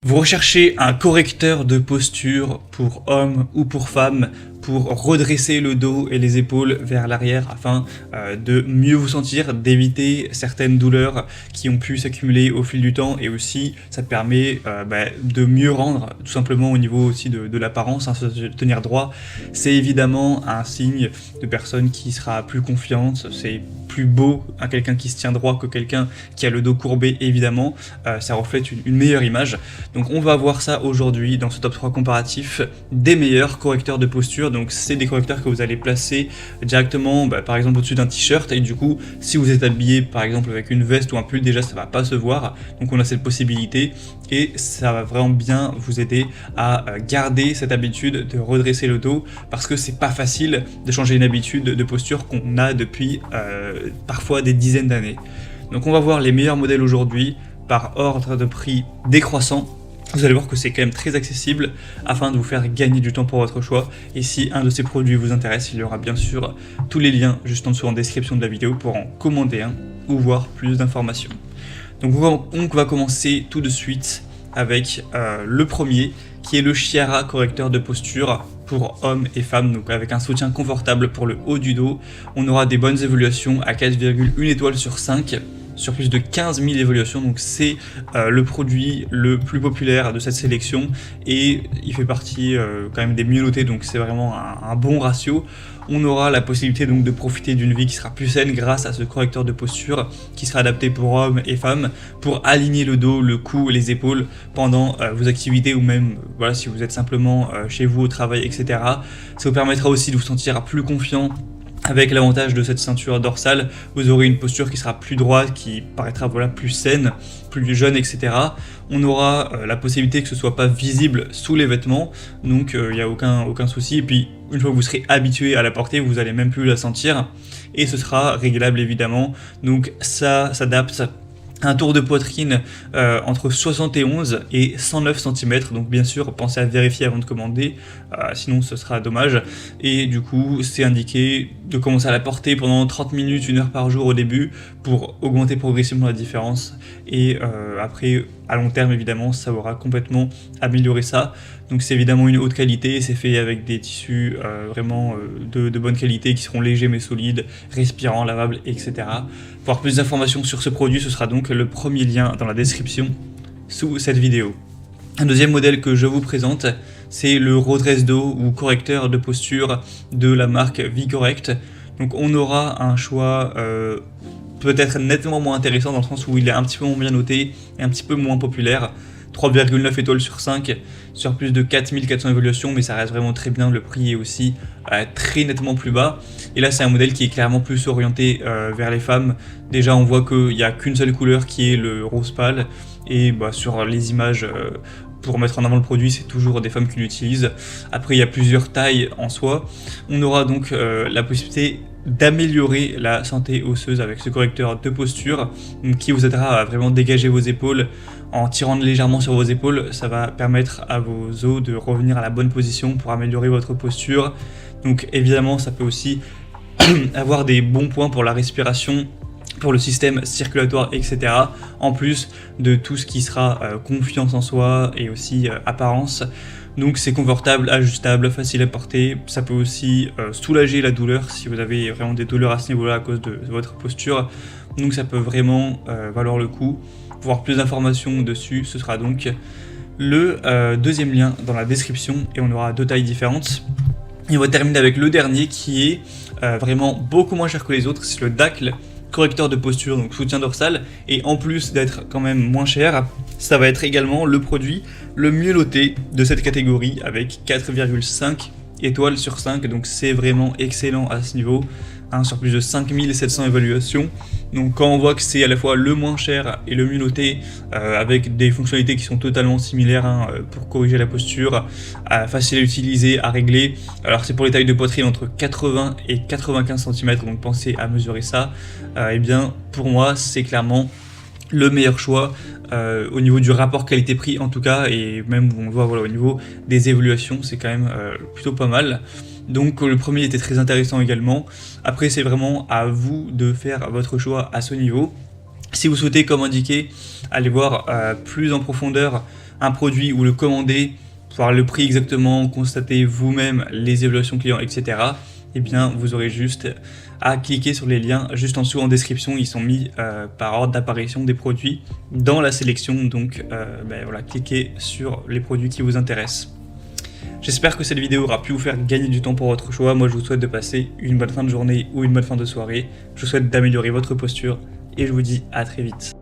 Vous recherchez un correcteur de posture pour homme ou pour femme pour redresser le dos et les épaules vers l'arrière afin de mieux vous sentir, d'éviter certaines douleurs qui ont pu s'accumuler au fil du temps, et aussi ça permet de mieux rendre tout simplement au niveau aussi de l'apparence, se tenir droit. C'est évidemment un signe de personne qui sera plus confiante, c'est plus beau à quelqu'un qui se tient droit que quelqu'un qui a le dos courbé, évidemment, ça reflète une meilleure image. Donc on va voir ça aujourd'hui dans ce top 3 comparatif des meilleurs correcteurs de posture. Donc c'est des correcteurs que vous allez placer directement par exemple au-dessus d'un t-shirt, et du coup si vous êtes habillé par exemple avec une veste ou un pull, déjà ça va pas se voir, donc on a cette possibilité et ça va vraiment bien vous aider à garder cette habitude de redresser le dos, parce que c'est pas facile de changer une habitude de posture qu'on a depuis parfois des dizaines d'années. Donc on va voir les meilleurs modèles aujourd'hui par ordre de prix décroissant. Vous allez voir que c'est quand même très accessible afin de vous faire gagner du temps pour votre choix. Et si un de ces produits vous intéresse, il y aura bien sûr tous les liens juste en dessous en description de la vidéo pour en commander un ou voir plus d'informations. Donc on va commencer tout de suite avec le premier, qui est le Chiara correcteur de posture pour hommes et femmes, donc avec un soutien confortable pour le haut du dos. On aura des bonnes évaluations à 4,1 étoiles sur 5. Sur plus de 15 000 évaluations, donc c'est le produit le plus populaire de cette sélection et il fait partie quand même des mieux notés, donc c'est vraiment un bon ratio. On aura la possibilité donc de profiter d'une vie qui sera plus saine grâce à ce correcteur de posture qui sera adapté pour hommes et femmes pour aligner le dos, le cou et les épaules pendant vos activités, ou même voilà, si vous êtes simplement chez vous au travail, etc. Ça vous permettra aussi de vous sentir plus confiant. Avec l'avantage de cette ceinture dorsale, vous aurez une posture qui sera plus droite, qui paraîtra plus saine, plus jeune, etc. On aura la possibilité que ce soit pas visible sous les vêtements, donc il n'y a aucun souci. Et puis une fois que vous serez habitué à la porter, vous allez même plus la sentir, et ce sera réglable évidemment. Donc ça s'adapte. Un tour de poitrine entre 71 et 109 cm, donc bien sûr pensez à vérifier avant de commander, sinon ce sera dommage. Et du coup c'est indiqué de commencer à la porter pendant 30 minutes, 1 heure par jour au début pour augmenter progressivement la différence, et après à long terme évidemment ça aura complètement amélioré ça. Donc c'est évidemment une haute qualité, c'est fait avec des tissus vraiment de bonne qualité qui seront légers mais solides, respirants, lavables, etc. Pour avoir plus d'informations sur ce produit, ce sera donc le premier lien dans la description sous cette vidéo. Un deuxième modèle que je vous présente, c'est le redresse dos ou correcteur de posture de la marque VCorrect. Donc on aura un choix peut-être nettement moins intéressant dans le sens où il est un petit peu moins bien noté et un petit peu moins populaire. 3,9 étoiles sur 5 sur plus de 4400 évaluations, mais ça reste vraiment très bien. Le prix est aussi très nettement plus bas, et là c'est un modèle qui est clairement plus orienté vers les femmes. Déjà on voit qu'il n'y a qu'une seule couleur qui est le rose pâle, et sur les images pour mettre en avant le produit, c'est toujours des femmes qui l'utilisent. Après il y a plusieurs tailles en soi. On aura donc la possibilité d'améliorer la santé osseuse avec ce correcteur de posture qui vous aidera à vraiment dégager vos épaules. En tirant légèrement sur vos épaules, ça va permettre à vos os de revenir à la bonne position pour améliorer votre posture. Donc évidemment ça peut aussi avoir des bons points pour la respiration, pour le système circulatoire, etc. En plus de tout ce qui sera confiance en soi et aussi apparence. Donc c'est confortable, ajustable, facile à porter. Ça peut aussi soulager la douleur si vous avez vraiment des douleurs à ce niveau-là à cause de votre posture. Donc ça peut vraiment valoir le coup. Pour avoir plus d'informations dessus, ce sera donc le deuxième lien dans la description, et on aura deux tailles différentes. Et on va terminer avec le dernier qui est vraiment beaucoup moins cher que les autres, c'est le Dacle correcteur de posture, donc soutien dorsal, et en plus d'être quand même moins cher, ça va être également le produit le mieux noté de cette catégorie avec 4,5 étoiles sur 5, donc c'est vraiment excellent à ce niveau, sur plus de 5700 évaluations. Donc quand on voit que c'est à la fois le moins cher et le mieux noté, avec des fonctionnalités qui sont totalement similaires pour corriger la posture, facile à utiliser, à régler. Alors c'est pour les tailles de poitrine entre 80 et 95 cm, donc pensez à mesurer ça. Et bien pour moi c'est clairement le meilleur choix au niveau du rapport qualité-prix en tout cas, et même on voit au niveau des évaluations c'est quand même plutôt pas mal. Donc le premier était très intéressant également. Après c'est vraiment à vous de faire votre choix à ce niveau. Si vous souhaitez, comme indiqué, aller voir plus en profondeur un produit ou le commander, voir le prix exactement, constater vous-même les évaluations clients, etc., eh bien vous aurez juste à cliquer sur les liens juste en dessous en description. Ils sont mis par ordre d'apparition des produits dans la sélection, donc voilà, cliquez sur les produits qui vous intéressent. J'espère que cette vidéo aura pu vous faire gagner du temps pour votre choix. Moi je vous souhaite de passer une bonne fin de journée ou une bonne fin de soirée. Je vous souhaite d'améliorer votre posture et je vous dis à très vite.